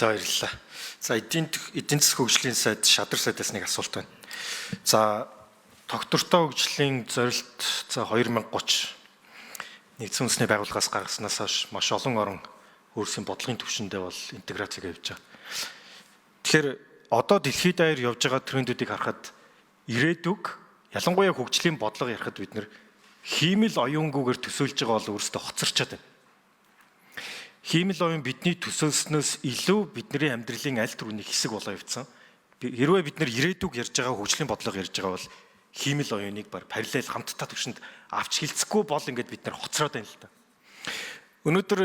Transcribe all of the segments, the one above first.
За баярлалаа. За эдийн засгийн хөгжлийн сайд шадар сайдаас нэг асуулт байна. За тогтвортой хөгжлийн зорилт за 2030 нэгдсэн үндэсний байгууллагаас гаргаснаас хойш маш олон орн өөрсдийн бодлогын түвшиндээ бол интеграцийг явьж байгаа. Тэгэхээр одоо дэлхийд даяар явж байгаа трендүүдийг харахад ирээдүг ялангуяа хөгжлийн бодлого ярихад бид нэр хиймэл оюунгүйгээр төсөөлж байгаа бол өөрсдөө хоцорчод байна. Хиймэл оюун бидний төсөөлснөөс илүү бидний амьдралын аль түрүүний хэсэг болоо явцсан. Хэрвээ бид нэр ирээдүг ярьж байгаа хөгжлийн бодлого ярьж байгаа бол хиймэл оюуныг параллел хамтдаа түвшинд авч хилцэхгүй бол ингээд бид нэр хоцроод байна л да. Өнөөдөр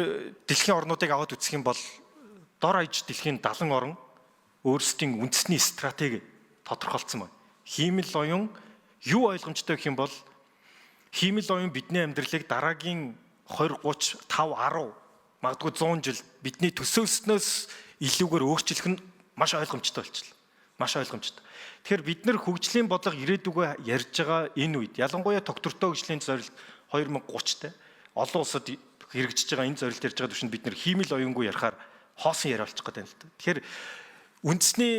дэлхийн орнуудыг аваад үзэх юм бол дор хаяж дэлхийн 70 орн өөрсдийн үндэсний стратеги тодорхойлцсон байна. Хиймэл оюун юу ойлгомжтой гэх юм бол хиймэл оюун бидний амьдралыг дараагийн 20, 30, 5, 10 магадгүй 100 жил бидний төсөөлснөөс илүүгээр өөрчлөх нь маш ойлгомжтой болчихлоо. Маш ойлгомжтой. Тэгэхээр бид нэр хөгжлийн бодлого ирээдүгөө ярьж байгаа энэ үед ялангуяа тогтвортой хөгжлийн зорилт 2030-тай олон улсад хэрэгжиж байгаа энэ зорилт ярьж байгаа түвшинд бид нэр хиймэл оюунгүй ярихаар хоосон яриа болчих гээд байна л да. Тэгэхээр үндэсний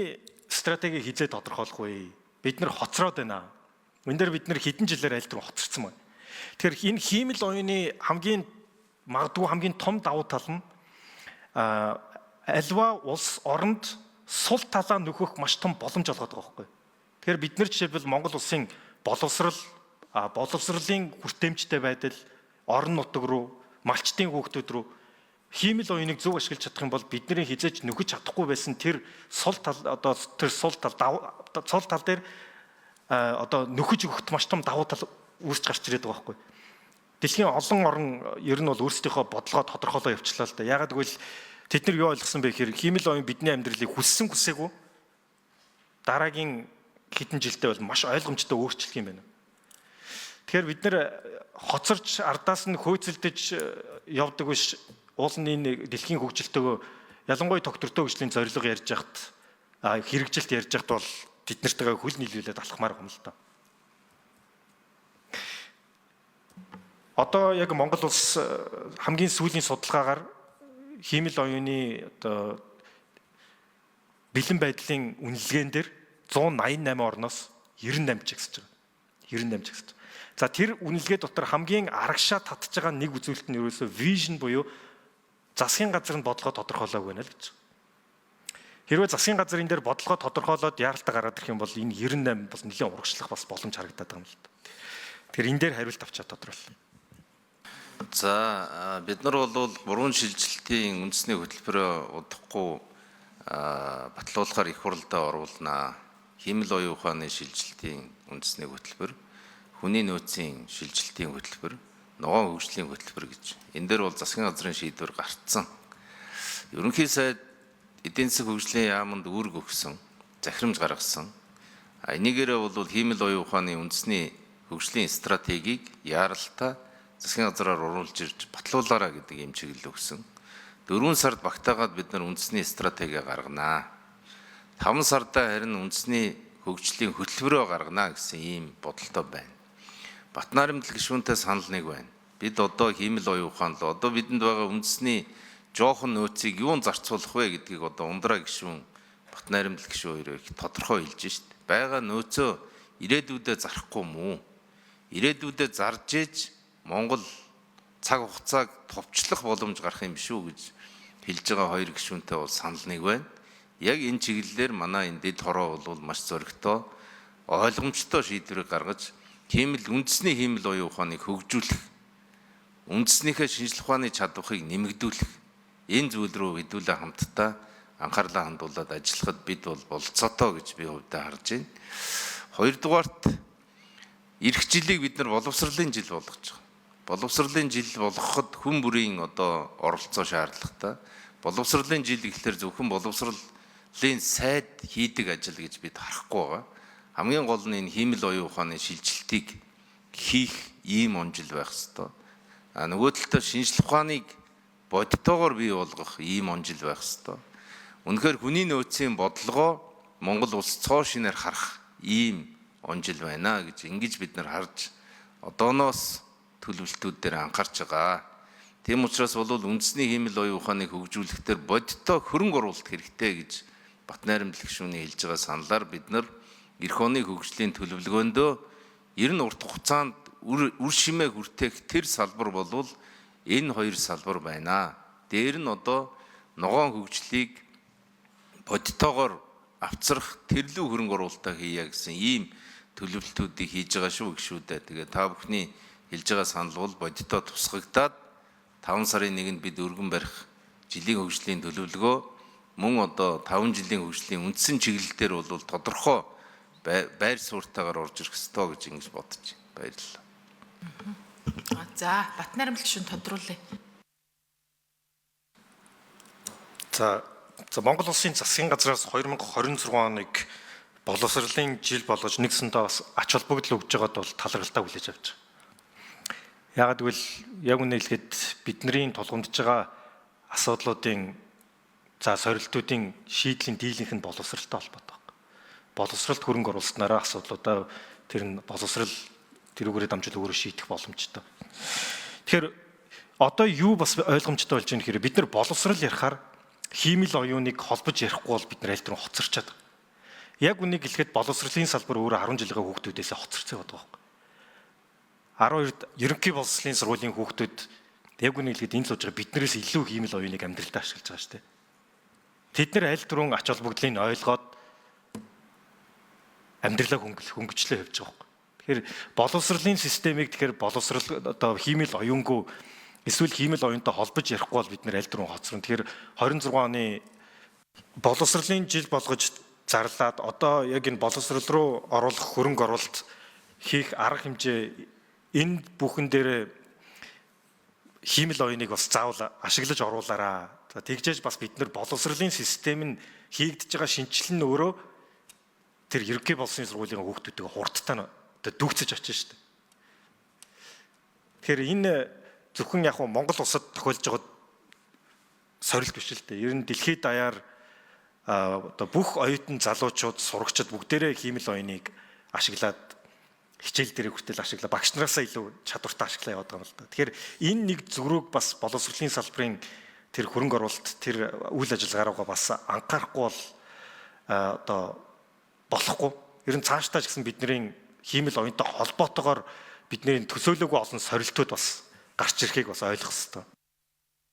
стратеги хизээ тодорхойлох вэ? Бид нэр хоцроод байна. Энд дээр бид нэр хэдэн жилээр аль руу хоцорсон байна. Тэгэхээр энэ хиймэл оюуны магадгүй хамгийн том давуу тал нь альва улс оронд сул талаа нөхөх маш том боломж олгоод байгаа байхгүй. Тэгэхээр бид нар жишээлбэл Монгол улсын боловсролын хүртээмжтэй байдал, орон нутаг руу, малчтын хүүхдүүд рүү хиймэл оюуныг зөв ашиглаж чадах юм бол бидний хизээж нөхөж чадахгүй байсан тэр сул тал дээр одоо нөхөж өгөхт маш том давуу тал үүсч гарч ирээд байгаа байхгүй. Дэлхийн олон орн ер нь бол өөрсдийнхөө бодлогоо тодорхойлоо явчлаа л да. Яагаад гэвэл тэд нар юу ойлгосон бэ гэхээр хиймэл оюун бидний амьдралыг хүссэн хүсээгүй дараагийн хэдэн жилдээ бол маш ойлгомжтой өөрчлөх юм байна. Тэгэхээр бид нэр хоцорч ардаас нь хөөцөлдөж явдаг биш уулын энэ дэлхийн хөгжилтөөгөө ялангуяа тогтвортой хөгжлийн зорилго ярьж яхад хэрэгжилт ярьж яхад бол тэд нартайгаа хөл нийлүүлээд алхмаар юм л да. Одоо яг Монгол улс хамгийн сүүлийн судалгаагаар хиймэл оюуны одоо бэлэн байдлын үнэлгээнд дээр 188 орноос 98 жигсэж байгаа. 98 жигсэж. За тэр үнэлгээ дотор хамгийн арагшаа татж байгаа нэг үзүүлэлт нь ерөөсөө vision буюу засгийн газрын бодлогоо тодорхойлоогүй байна л гэж. Хэрвээ засгийн газрын дээр бодлогоо тодорхойлоод яаралтай гараад ирэх юм бол энэ 98 бас нэлээд урагшлах бас боломж харагдаад байгаа юм л да. Тэгэхээр энэ дээр хариулт авчаад тодорхойлно. За бид нар бол буруу шилжилтийн үндэсний хөтөлбөрөө удахгүй батлуулахаар их хурлдаа оруулнаа. Хиймэл оюун ухааны шилжилтийн үндэсний хөтөлбөр, хүний нөөцийн шилжилтийн хөтөлбөр, ногоон хөгжлийн хөтөлбөр гэж. Энэ дээр бол засгийн газрын шийдвэр гарцсан. Ерөнхий сайд эдийн засгийн хөгжлийн яамд үүрэг өгсөн, захирамж гаргасан. Энийгээрээ бол хиймэл оюун ухааны үндэсний хөгжлийн стратегийг яаралтай засгийн газраар оруулж ирж батлуулаараа гэдэг юм чиглэл өгсөн. 4 сард багтаагаад бид нар үндэсний стратеги гарганаа. 5 сардаа харин үндэсний хөгжлийн хөтөлбөрөө гарганаа гэсэн ийм бодолтой байна. Батнаримдал гишүүнтэй санал нэг байна. Бид одоо хиймэл оюун ухаанд л одоо бидэнд байгаа үндэсний жоохон нөөцийг юун зарцуулах вэ гэдгийг одоо ундраа гишүүн, Батнаримдал гишүүн хоёроо их тодорхой хэлж шít. Бага нөөцөө ирээдүйдээ зарахгүй мүү? Ирээдүйдээ зарж ээж Монгол цаг хугацааг товчлох боломж гарах юм биш үү гэж хэлж байгаа хоёр гишүүнтэй бол санал нэг байна. Яг энэ чиглэлээр манай энэ дэд хороо бол маш зоригтой, ойлгомжтой шийдвэрийг гаргаж үндэсний хиймэл оюун ухааныг хөгжүүлэх, үндэснийхээ шинжлэх ухааны чадварыг нэмэгдүүлэх энэ зүйл рүү хэдүүлээ хамтдаа анхаарлаа хандуулад ажиллахад бид бол болцоотой гэж би хувьдаа харж байна. Хоёрдугаарт эх жилийг бид нар боловсролын жил болгож байгаа. Боловсролын жил болгоход хүн бүрийн одоо оролцоо шаардлагатай. Боловсролын жил гэхэлэр зөвхөн боловсролын сайд хийдэг ажил гэж бид харахгүй байгаа. Хамгийн гол нь энэ хиймэл оюун ухааны шилжилтийг хийх ийм онжил байх ёстой. Нөгөө талдаа шинжлэх ухааныг бодтойгоор бий болгох ийм онжил байх ёстой. Үнэхээр хүний нөөцийн бодлогоо Монгол улс цоо шинээр харах ийм онжил байна гэж ингэж бид нар харж одооноос төлөвлөлтүүд дээр анхаарч байгаа. Тийм учраас бол үндэсний хиймэл оюун ухааныг хөгжүүлэхдээ бодиттой хөрөнгө оруулалт хэрэгтэй гэж Батнайрам Бэлгшүүний хэлж байгаа саналаар бид нар эх оны хөгжлийн төлөвлөгөөндөө ер нь урт хугацаанд үр шимээ хүртэх тэр салбар бол энэ хоёр салбар байна. Дээр нь одоо ногоон хөгжлийг бодитоогоор авцрах тэрлүү хөрөнгө оруулалтаа хийя гэсэн ийм төлөвлөлтүүдийг хийж байгаа шүү гişүүдээ. Тэгээ та бүхний хэлж байгаа санал бол бодитоо тусгагдаад 5 сарын 1-нд бид өргөн барих жилийн хөгжлийн төлөвлөгөө мөн одоо 5 жилийн хөгжлийн үндсэн чиглэлээр бол тодорхой байр суурьтайгаар орж ирэх ёстой гэж ингэж бодож байна. Баярлалаа. За, Батнайрам Бэлгшүүн тодруулъя. За Монгол Улсын засгийн газраас 2026 оныг боловсролын жил болгож нэгсэндээ бас ач холбогдол өгж байгаад бол талархалтай хүлээж авч байгаа. Яагаад гэвэл яг үнэ хэлэхэд бидний тулгамдж байгаа асуудлуудын сорилтуудын шийдлийн дийлэнх нь боловсролтой холбоотой байна. Боловсролд хөрөнгө оруулснараа асуудлуудаа тэр нь боловсрол тэрүүгээрээ дамжуул өөрөө шийдэх боломжтой. Тэгэхээр одоо юу бас ойлгомжтой болж байна гэхээр бид нар боловсрол ярихаар хиймэл оюуныг холбож ярихгүй бол бид нар аль тэрэн хоцорчод байгаа. Яг үнийг хэлэхэд боловсролын салбар өөрөө 10 жилийн хүүхдүүдээс хоцорцоо байдаг байна. 12-д ерөнхий боловсролын сургуулийн хүүхдүүд яг үнийг хэлэхэд энэ л уужгаа биднээс илүү хиймэл оюуныг амьдралдаа ашиглаж байгаа шүү дээ. Тэд нар аль түрүүн ач холбогдлыг ойлгоод амьдралаа хөнгөчлөө явж байгаа юм. Тэгэхээр боловсролын системийг боловсрол одоо хиймэл оюунгүй эсвэл хиймэл оюунтай холбож ярихгүй бол бид нар аль түрүүн хоцрон. Тэгэхээр 26 оны боловсролын жил болгож зарлаад одоо яг энэ боловсрол руу оруулах хөрөнгө оруулалт хийх арга хэмжээ энэ бүхэн дээр хиймэл оюуныг бас заавал ашиглаж оруулаарай. За тэгжээж бас бид нар боловсролын систем нь хийгдэж байгаа шинжилэл нь өөрөө тэр ерөнхий боловсролын сургуулийн хүүхдүүдтэйгээ хурдтай дүүцэж очиж шүү дээ. Тэгэхээр энэ зөвхөн яг Монгол улсад тохиолж байгаа сорилт биш л дээ. Ер нь дэлхийд даяар одоо бүх оюутан залуучууд сурагчид бүгдээрээ хиймэл оюуныг ашиглаад хичээл дээр хүртэл ашиглаа багш нараасаа илүү чадвартай ашиглаа яваад байгаа юм л да. Тэгэхээр энэ нэг зүрхийг бас боловсролын салбарын тэр хөрөнгө оруулалт тэр үйл ажиллагаараа бас анхаарахгүй бол одоо болохгүй. Ер нь цаашдаа ч гэсэн бидний хиймэл оюунтай холбоотойгоор бидний төсөөлөөгүй олон сорилтууд бас гарч ирэхийг бас ойлгох хэрэгтэй.